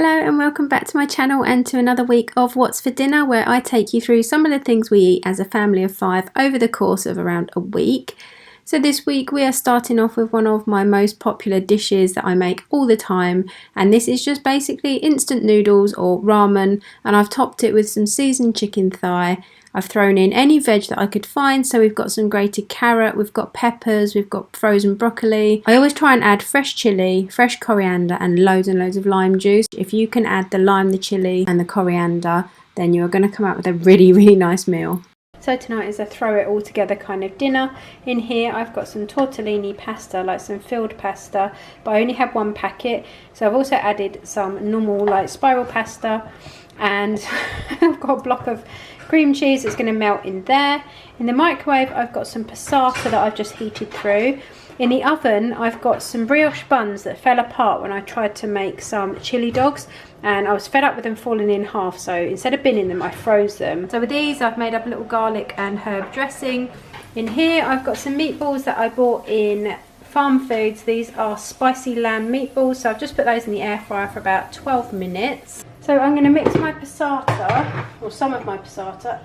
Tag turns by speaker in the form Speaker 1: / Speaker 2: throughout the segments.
Speaker 1: Hello and welcome back to my channel and to another week of What's for Dinner, where I take you through some of the things we eat as a family of 5 over the course of around a week. So this week we are starting off with one of my most popular dishes that I make all the time, and this is just basically instant noodles or ramen, and I've topped it with some seasoned chicken thigh. I've thrown in any veg that I could find, so we've got some grated carrot, we've got peppers, we've got frozen broccoli. I always try and add fresh chilli, fresh coriander and loads of lime juice. If you can add the lime, the chilli and the coriander, then you're going to come out with a really nice meal. So tonight is a throw it all together kind of dinner. In here I've got some tortellini pasta, like some filled pasta, but I only have one packet. So I've also added some normal like spiral pasta, and I've got a block of cream cheese that's going to melt in there. In the microwave I've got some passata that I've just heated through. In the oven I've got some brioche buns that fell apart when I tried to make some chili dogs, and I was fed up with them falling in half, so instead of binning them I froze them. So with these I've made up a little garlic and herb dressing. In here I've got some meatballs that I bought in Farm Foods. These are spicy lamb meatballs, so I've just put those in the air fryer for about 12 minutes. So I'm going to mix my passata, or some of my passata,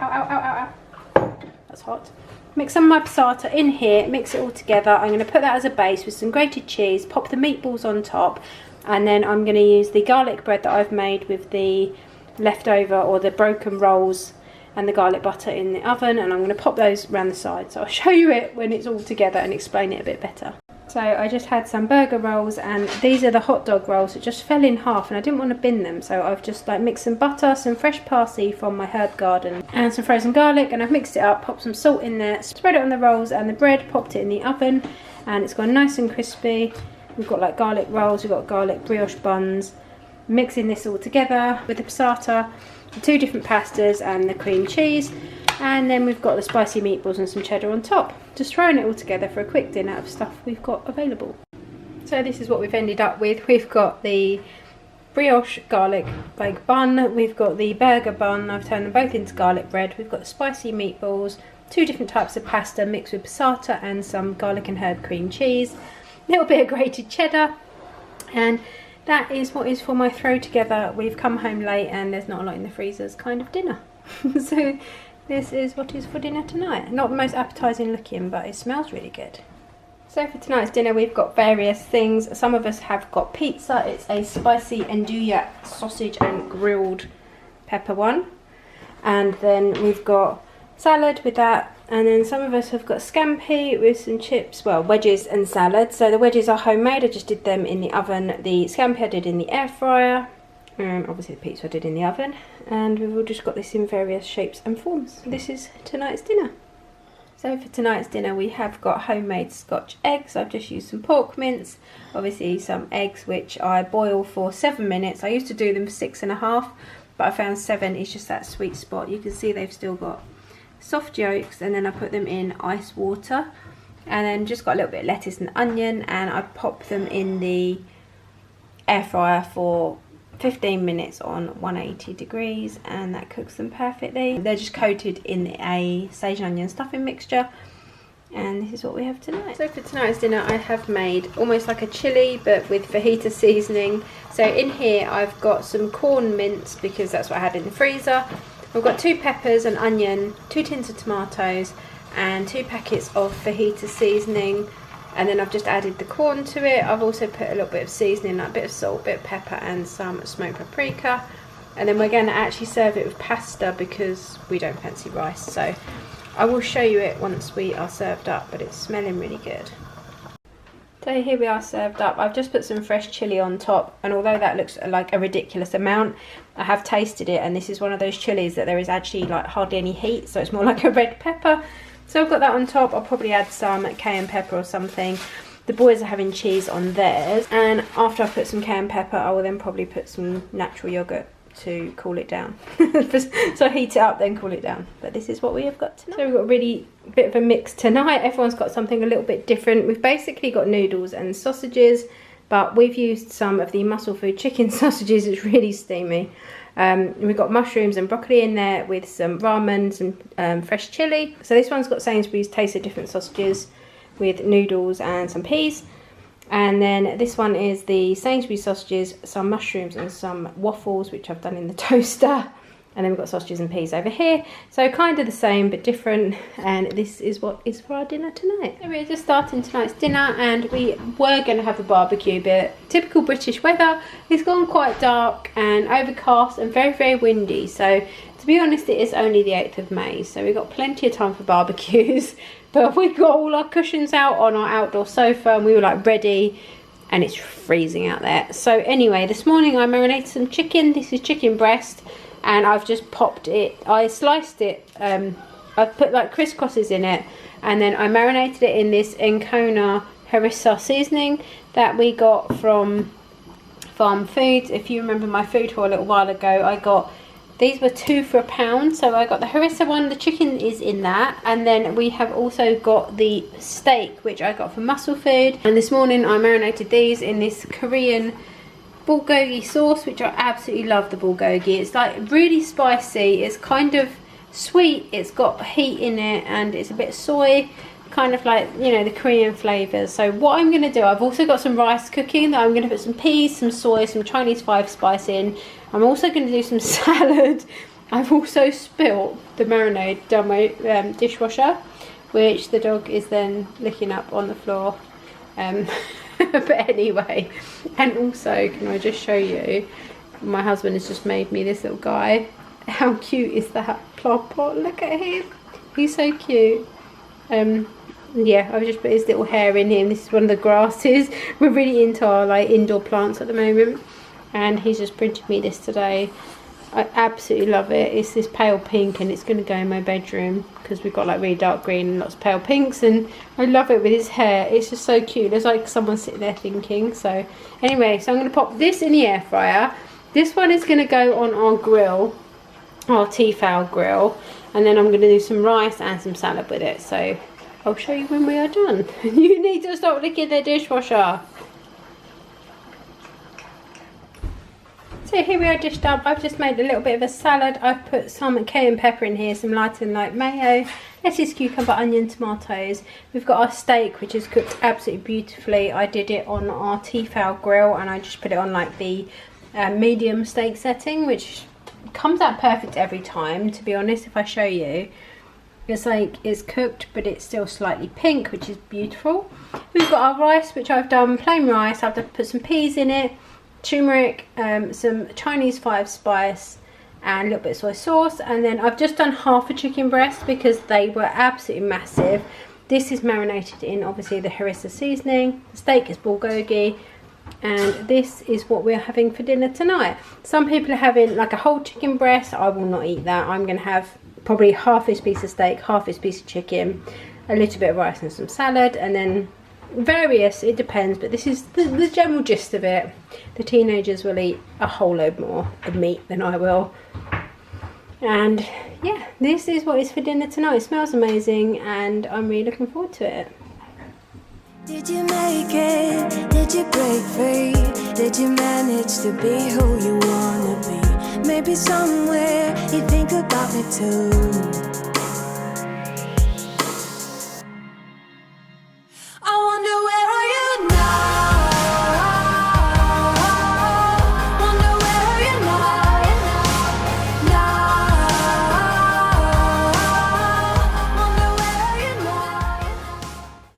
Speaker 1: that's hot. Mix some of my passata in here, mix it all together. I'm going to put that as a base with some grated cheese, pop the meatballs on top, and then I'm going to use the garlic bread that I've made with the leftover or the broken rolls and the garlic butter in the oven, and I'm going to pop those around the side. So I'll show you it when it's all together and explain it a bit better. So I just had some burger rolls, and these are the hot dog rolls that just fell in half, and I didn't want to bin them, so I've just like mixed some butter, some fresh parsley from my herb garden and some frozen garlic, and I've mixed it up, popped some salt in there, spread it on the rolls and the bread, popped it in the oven, and it's gone nice and crispy. We've got like garlic rolls, we've got garlic brioche buns. Mixing this all together with the passata, the 2 different pastas and the cream cheese, and then we've got the spicy meatballs and some cheddar on top. Just throwing it all together for a quick dinner of stuff we've got available. So this is what we've ended up with. We've got the brioche garlic like bun, we've got the burger bun, I've turned them both into garlic bread, we've got the spicy meatballs, 2 different types of pasta mixed with passata and some garlic and herb cream cheese, a little bit of grated cheddar, and that is what is for my throw together. We've come home late and there's not a lot in the freezers kind of dinner. So this is what is for dinner tonight. Not the most appetizing looking, but it smells really good. So for tonight's dinner we've got various things. Some of us have got pizza. It's a spicy andouille sausage and grilled pepper one. And then we've got salad with that. And then some of us have got scampi with some chips, well, wedges and salad. So the wedges are homemade, I just did them in the oven. The scampi I did in the air fryer. Obviously the pizza I did in the oven. And we've all just got this in various shapes and forms. This is tonight's dinner. So for tonight's dinner we have got homemade Scotch eggs. I've just used some pork mince, obviously some eggs which I boil for 7 minutes. I used to do them for 6.5, but I found 7 is just that sweet spot. You can see they've still got soft yolks, and then I put them in ice water, and then just got a little bit of lettuce and onion, and I pop them in the air fryer for 15 minutes on 180 degrees, and that cooks them perfectly. They're just coated in a sage and onion stuffing mixture, and this is what we have tonight. So for tonight's dinner I have made almost like a chili but with fajita seasoning. So in here I've got some corn mince because that's what I had in the freezer. I've got 2 peppers, an onion, 2 tins of tomatoes and 2 packets of fajita seasoning, and then I've just added the corn to it. I've also put a little bit of seasoning, like a bit of salt, a bit of pepper and some smoked paprika, and then we're going to actually serve it with pasta because we don't fancy rice, so I will show you it once we are served up, but it's smelling really good. So here we are served up. I've just put some fresh chilli on top, and although that looks like a ridiculous amount, I have tasted it and this is one of those chilies that there is actually like hardly any heat, so it's more like a red pepper. So I've got that on top. I'll probably add some cayenne pepper or something. The boys are having cheese on theirs, and after I've put some cayenne pepper I will then probably put some natural yogurt to cool it down. So heat it up then cool it down, but this is what we have got tonight. So we've got a really bit of a mix tonight. Everyone's got something a little bit different. We've basically got noodles and sausages, but we've used some of the Muscle Food chicken sausages. It's really steamy. We've got mushrooms and broccoli in there with some ramen, some fresh chilli. So this one's got Sainsbury's Taste of Different sausages with noodles and some peas. And then this one is the Sainsbury's sausages, some mushrooms and some waffles, which I've done in the toaster. And then we've got sausages and peas over here. So kind of the same, but different. And this is what is for our dinner tonight. So we're just starting tonight's dinner, and we were going to have a barbecue, but typical British weather, it's gone quite dark and overcast and very, very windy. So to be honest, it is only the 8th of May. So we've got plenty of time for barbecues. But we got all our cushions out on our outdoor sofa, and we were like ready, and it's freezing out there. So anyway, this morning I marinated some chicken. This is chicken breast, and I've just popped it. I sliced it. I've put like crisscrosses in it, and then I marinated it in this Encona harissa seasoning that we got from Farm Foods. If you remember my food haul a little while ago, I got, these were 2 for £1, so I got the harissa one, the chicken is in that, and then we have also got the steak, which I got from Muscle Food. And this morning I marinated these in this Korean bulgogi sauce, which I absolutely love. The bulgogi, it's like really spicy, it's kind of sweet, it's got heat in it, and it's a bit soy, kind of like, you know, the Korean flavours. So what I'm going to do, I've also got some rice cooking that I'm going to put some peas, some soy, some Chinese 5 spice in. I'm also going to do some salad. I've also spilt the marinade down my dishwasher, which the dog is then licking up on the floor. But anyway, and also, can I just show you, my husband has just made me this little guy. How cute is that? Plop plop, look at him. He's so cute. Yeah, I've just put his little hair in him. This is one of the grasses. We're really into our like indoor plants at the moment, and he's just printed me this today. I absolutely love it. It's this pale pink, and it's going to go in my bedroom because we've got like really dark green and lots of pale pinks, and I love it with his hair. It's just so cute. There's like someone sitting there thinking. So anyway, so I'm going to pop this in the air fryer. This one is going to go on our grill, our Tefal grill, and then I'm going to do some rice and some salad with it. So I'll show you when we are done. You need to stop licking the dishwasher. So here we are dished up. I've just made a little bit of a salad. I've put some cayenne pepper in here, some light and light mayo, lettuce, cucumber, onion, tomatoes. We've got our steak, which is cooked absolutely beautifully. I did it on our Tefal grill, and I just put it on like the medium steak setting, which comes out perfect every time, to be honest. If I show you, it's like it's cooked, but it's still slightly pink, which is beautiful. We've got our rice, which I've done plain rice. I've put some peas in it, turmeric, some Chinese 5 spice, and a little bit of soy sauce. And then I've just done half a chicken breast because they were absolutely massive. This is marinated in obviously the harissa seasoning. The steak is bulgogi, and this is what we're having for dinner tonight. Some people are having like a whole chicken breast. I will not eat that. I'm going to have probably half this piece of steak, half this piece of chicken, a little bit of rice and some salad, and then various, it depends, but this is the general gist of it. The teenagers will eat a whole load more of meat than I will. And yeah, this is what is for dinner tonight. It smells amazing, and I'm really looking forward to it.
Speaker 2: Did you make it? Did you break free? Did you manage to be who you wanna be? Maybe somewhere you think about me too.